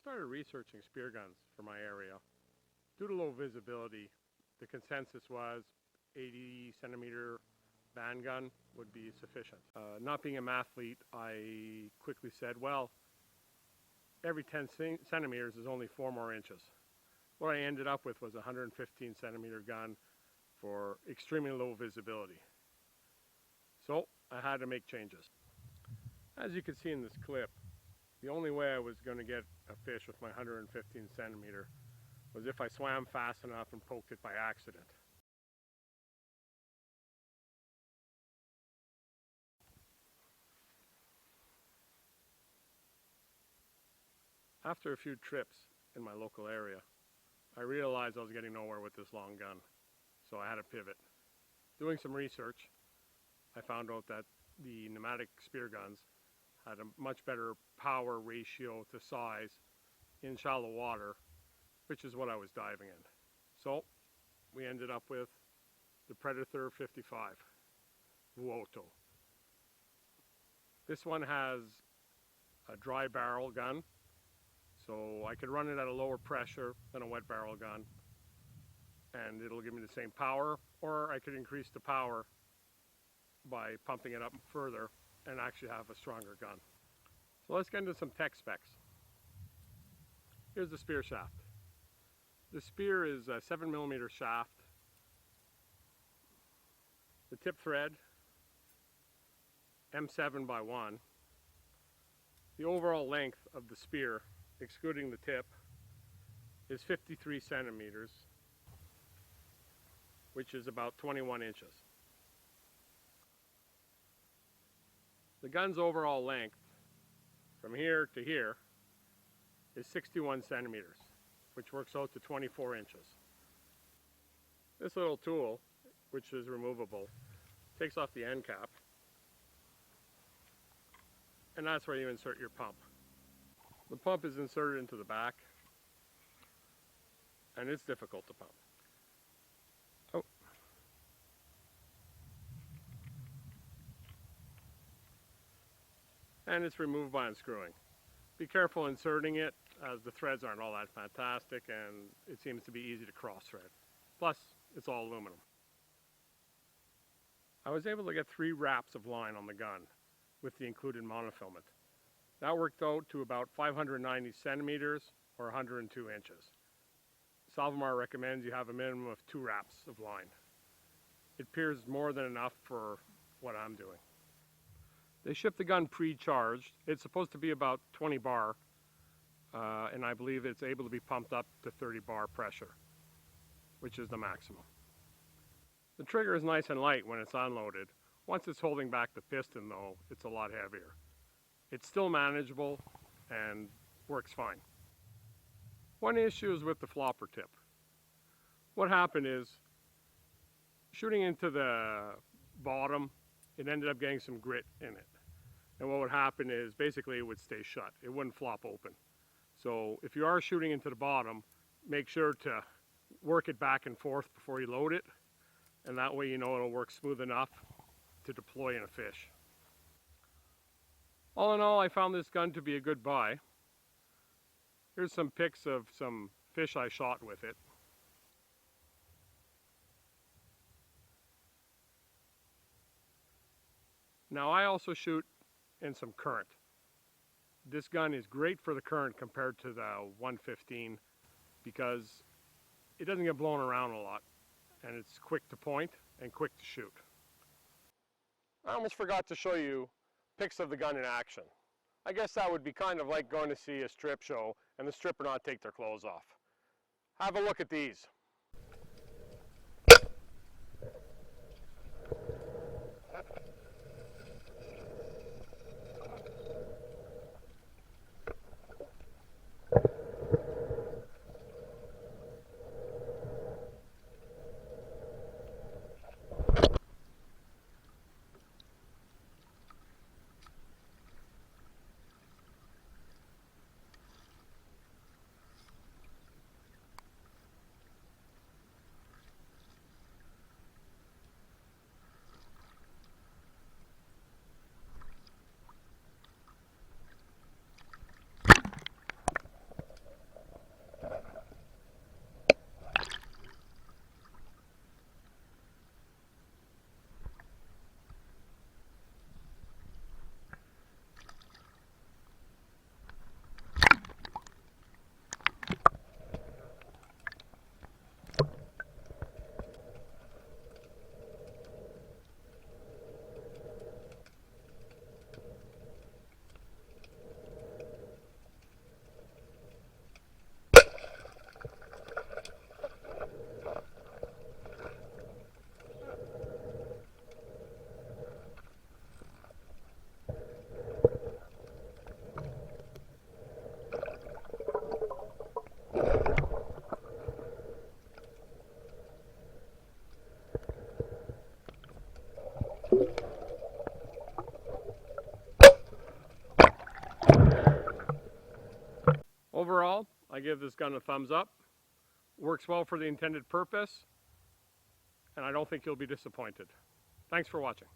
started researching spear guns for my area. Due to low visibility, the consensus was 80 centimeter band gun would be sufficient. Not being a mathlete, I quickly said, well, every 10 centimeters is only 4 more inches. What I ended up with was a 115 centimeter gun for extremely low visibility. So I had to make changes. As you can see in this clip, the only way I was going to get a fish with my 115 centimeter was if I swam fast enough and poked it by accident. After a few trips in my local area, I realized I was getting nowhere with this long gun, so I had to pivot. Doing some research, I found out that the pneumatic spear guns had a much better power ratio to size in shallow water, which is what I was diving in. So we ended up with the Predathor 55 Vuoto. This one has a dry barrel gun, so I could run it at a lower pressure than a wet barrel gun, and it'll give me the same power, or I could increase the power by pumping it up further and actually have a stronger gun. So let's get into some tech specs. Here's the spear shaft. The spear is a 7mm shaft. The tip thread, M7 by 1. The overall length of the spear, excluding the tip, is 53 centimeters, which is about 21 inches. The gun's overall length from here to here is 61 centimeters, which works out to 24 inches. This little tool, which is removable, takes off the end cap, and that's where you insert your pump. The pump is inserted into the back, and it's difficult to pump. Oh. And it's removed by unscrewing. Be careful inserting it, as the threads aren't all that fantastic and it seems to be easy to cross thread. Plus, it's all aluminum. I was able to get 3 wraps of line on the gun with the included monofilament. That worked out to about 590 centimeters or 102 inches. Salvimar recommends you have a minimum of 2 wraps of line. It appears more than enough for what I'm doing. They ship the gun pre-charged. It's supposed to be about 20 bar, and I believe it's able to be pumped up to 30 bar pressure, which is the maximum. The trigger is nice and light when it's unloaded. Once it's holding back the piston though, it's a lot heavier. It's still manageable and works fine. One issue is with the flopper tip. What happened is, shooting into the bottom, it ended up getting some grit in it. And what would happen is basically it would stay shut. It wouldn't flop open. So if you are shooting into the bottom, make sure to work it back and forth before you load it. And that way you know it'll work smooth enough to deploy in a fish. All in all, I found this gun to be a good buy. Here's some pics of some fish I shot with it. Now I also shoot in some current. This gun is great for the current compared to the 115 because it doesn't get blown around a lot and it's quick to point and quick to shoot. I almost forgot to show you pics of the gun in action. I guess that would be kind of like going to see a strip show and the stripper not take their clothes off. Have a look at these. Overall, I give this gun a thumbs up. Works well for the intended purpose, and I don't think you'll be disappointed. Thanks for watching.